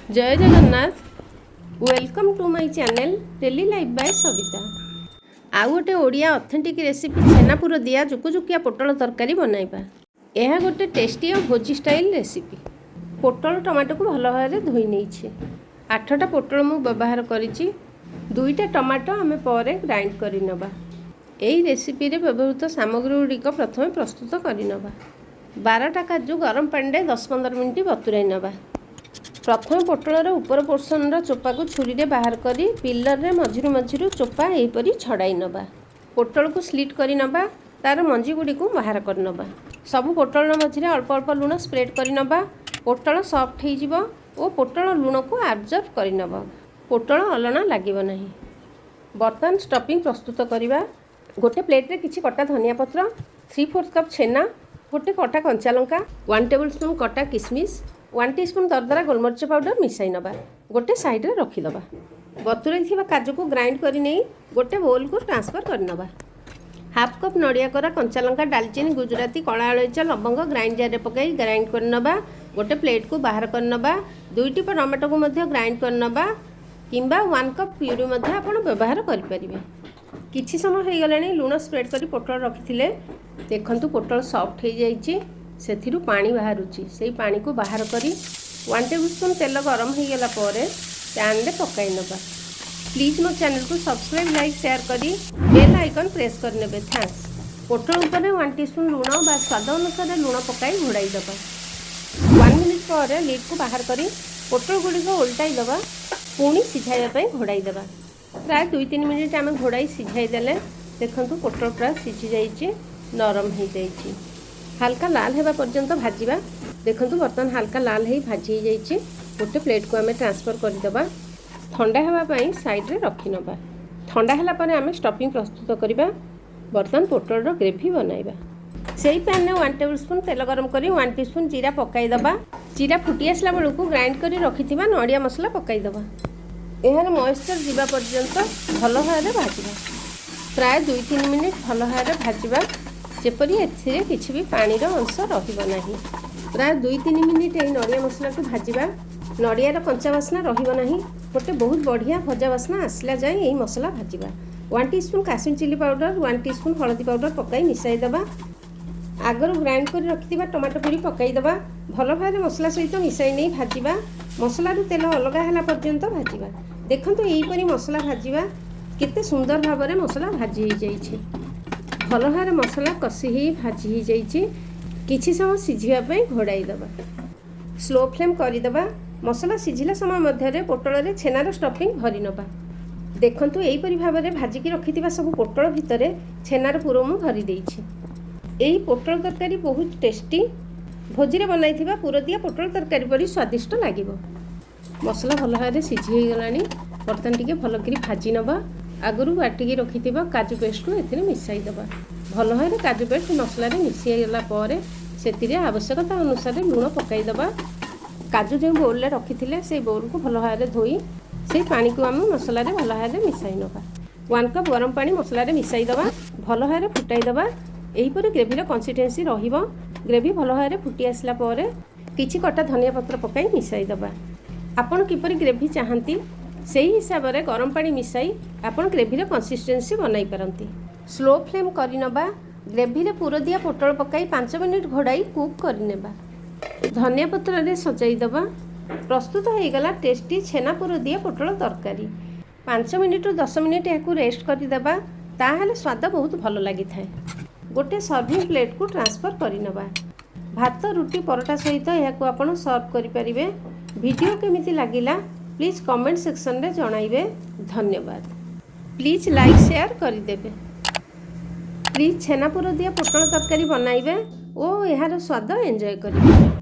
जय Jagannath. Welcome to my channel daily life by Savita. आउ गोटे ओडिया ऑथेंटिक रेसिपी छेनापुर दिया जुकुजुकिया पोटल तरकारी बनाइबा। यह गोटे टेस्टी और भोजी स्टाइल रेसिपी। पोटल टमाटो को भल भाव धोई नहीं 8टा पोटल मु व्यवहार करिछि। 2टा टमाटो आमे परे ग्राइंड करि नबा। एही रेसिपी रे व्यवहृत सामग्री गुड़िक प्रथमे प्रस्तुत करि नबा। 12टा काजू गरम पानी रे 10-15 मिनिट बतुराई नबा। प्रथम पोटलर ऊपर पोर्सन चोपा को छुरी रे बाहर करी पिलर रे मझिरु मझिरु चोपा एहीपरी छड़ाई नबा। पोटल को स्लिट करी नबा। तार मंजी गुड़ी को बाहर कर नबा। सब पोटल मझिरे अल्प अल्प लुण स्प्रेड करी नबा। पोटल सॉफ्ट हो जिवो ओ पोटल लुण को आब्जर्व करी नबा। पोटल अलना लागिबो नाही। बर्तन स्टफिंग प्रस्तुत करिबा। गोटे प्लेट रे किछि कटा धनिया पत्र, 3/4 कप छेना, गोटे कटा कंचा लंका, 1 टेबल स्पून कटा किशमिश, 1 टीस्पून दरदरा गोलमरिच पाउडर मिसाई नबा। गोटे साइड रे रखिदबा। बतुराई थिबा काजू को ग्राइंड करी नहीं गोटे बोल को ट्रांसफर कर नबा। हाफ कप नड़िया कोरा, कंचा लंका, दालचीनी, गुजराती, कला अलैच, लवंग ग्राइंड जार रे पकाई ग्राइंड कर नबा। गोटे प्लेट को बाहर कर नबा। 2टी टमाटो को मध्य ग्राइंड कर नबा किंबा 1 कप प्यूरी मध्य आपण व्यवहार करि परिबे। किछि समय हो गलानी लुण स्प्रेड करी पोटल रखिथिले। देखंतु पोटल सॉफ्ट हो जाइछि। सेथिरु पानी बाहरुछि। सेही पानी को बाहर करी 1 टेबल स्पून तेल गरम हो गला परे पैन रे पकाई नबा। प्लीज मो चैनल को सब्सक्राइब, लाइक, शेयर करी बेल आइकन प्रेस कर नेबे। थैंक्स। पोटल ऊपर 1 टीस्पून लुण बा स्वाद अनुसार लुण पकाई घोड़ाई दबा। 1 मिनिट पर लिड को बाहर करी पोटल गुड़ी को उल्टाई दबा। पुणी सिझाइबा पई घोड़ाई दबा। प्राय 2-3 मिनिट आम घोड़ाई सिझाई देले। देखंतु पोटल प्राय सिझी जाइछि, नरम हो जाइछि। हल्का लाल हेबा पर्यंत भाजिबा। देखंतु बर्तन हल्का लाल हे भाजी जाइछि। गोटे प्लेट को आमे ट्रांसफर कर दबा। ठंडा हेबा पई साइड रे रखि नबा। ठंडा हला परे आमे स्टफिंग प्रस्तुत करिबा। बर्तन पोटल रो ग्रेवी बनाइबा। सेही पैन में 1 टेबल स्पून तेल गरम करी 1 टीस्पून जीरा पकाई दबा। जीरा फुटी आसला बेलू को ग्राइंड करी रखिथिबा नड़िया मसला पकाई दबा। एहार मॉइस्चर जीवा पर्यंत भल भाव भाजिबा। प्राय 2-3 मिनिट भल भाव भाजिबा जेपरी एथिरे किछि भी पानी रो अंश रहिबो नाही। प्राय 2-3 मिनिट एही नड़िया मसला को भाजिबा। नड़िया रो कंचा वासना रहिबो नाही। गोटे बहुत बढ़िया भजा वासना आसला जाय एही मसला भाजिबा। 1 teaspoon Kashmir chilli powder, 1 teaspoon हळदी पाउडर पकाई मिसाई दबा। आगर ग्राइंड कर रखिथिबा टमाटो प्यूरी पकाई दबा। भल भाव मसला सहित मिसाई नहीं भाजिबा। मसला रू तेल अलगा हैला पर्यंत भाजिबा। देखंतु एही परी मसला भाजिबा केते सुंदर भाव रे मसला भाजी हो जाइछि। भल भाव मसला कषि ही भाजी हो जाइछि। किछि समय सिझिबा पई घोड़ाई दबा। स्लो फ्लेम करि दबा। मसला सिझिला समय मध्य रे पोटल रे छेनार स्टफिंग भरि नबा। देखंतु एही परी भाव रे भाजी की रखिथिबा सब पोटल भितरे छेनार पुरो मु भरि देइछि। एही पोटल तरकारी बहुत टेस्टी। भोजी रे बनाइथिबा पुरो दिया पोटल तरकारी परी स्वादिष्ट लागिबो। मसला भल भाव सिझी हो गलानी। बर्तन टिके भल करी भाजी नबा। आगरू बाटिकी रखिथिबा काजू पेस्ट को एथिरे मिसाई दबा। भल भाव काजू पेस्ट मसला रे मिसाई गला परे सेतिरे आवश्यकता अनुसार लुण पकाई दबा। काजू जो बोल रे रखिथिले से बोल को भल भाव धोई से पानी को आम मसला रे भल भाव मिसाई नबा। 1 कप गरम पानी मसला रे मिसाई दबा। भल भाव फुटाई दबा। एही परी ग्रेवी कंसिस्टेंसी रहिबो। ग्रेवी भल भाव फुटी आसला परे किछि कटा धनिया पत्र पकाई मिसाई दबा। आपण किपरि ग्रेवी चाहंती सेही हिसाब रे गरम पानी मिसाई आपण ग्रेवी रे कंसिस्टेंसी बनाई पारंती। स्लो फ्लेम करि नबा। ग्रेवी रे पुरो दिया पोटल पकाई 5 मिनिट घोड़ाई कुक करि नेबा। धनिया पत्र रे सजाई दबा। प्रस्तुत हो गला टेस्टी छेना पुरो दिया पोटल तरकारी। 5 मिनिट रु 10 मिनिट याकू रेस्ट करि देबा। ताहाले स्वाद बहुत भल लागि थाए। गोटे सर्विंग प्लेट को ट्रांसफर करि नबा। भात, रुटी, परोटा सहित याकू आपण सर्व करि परिबे। वीडियो केमिति लागिला प्लीज कमेंट सेक्शन रे जणाइबे। धन्यवाद। प्लीज लाइक शेयर करि देबे। प्लीज छेनापुर दिया पोटल तरकारी बनाइबे ओ एहार स्वाद एंजॉय करिबे।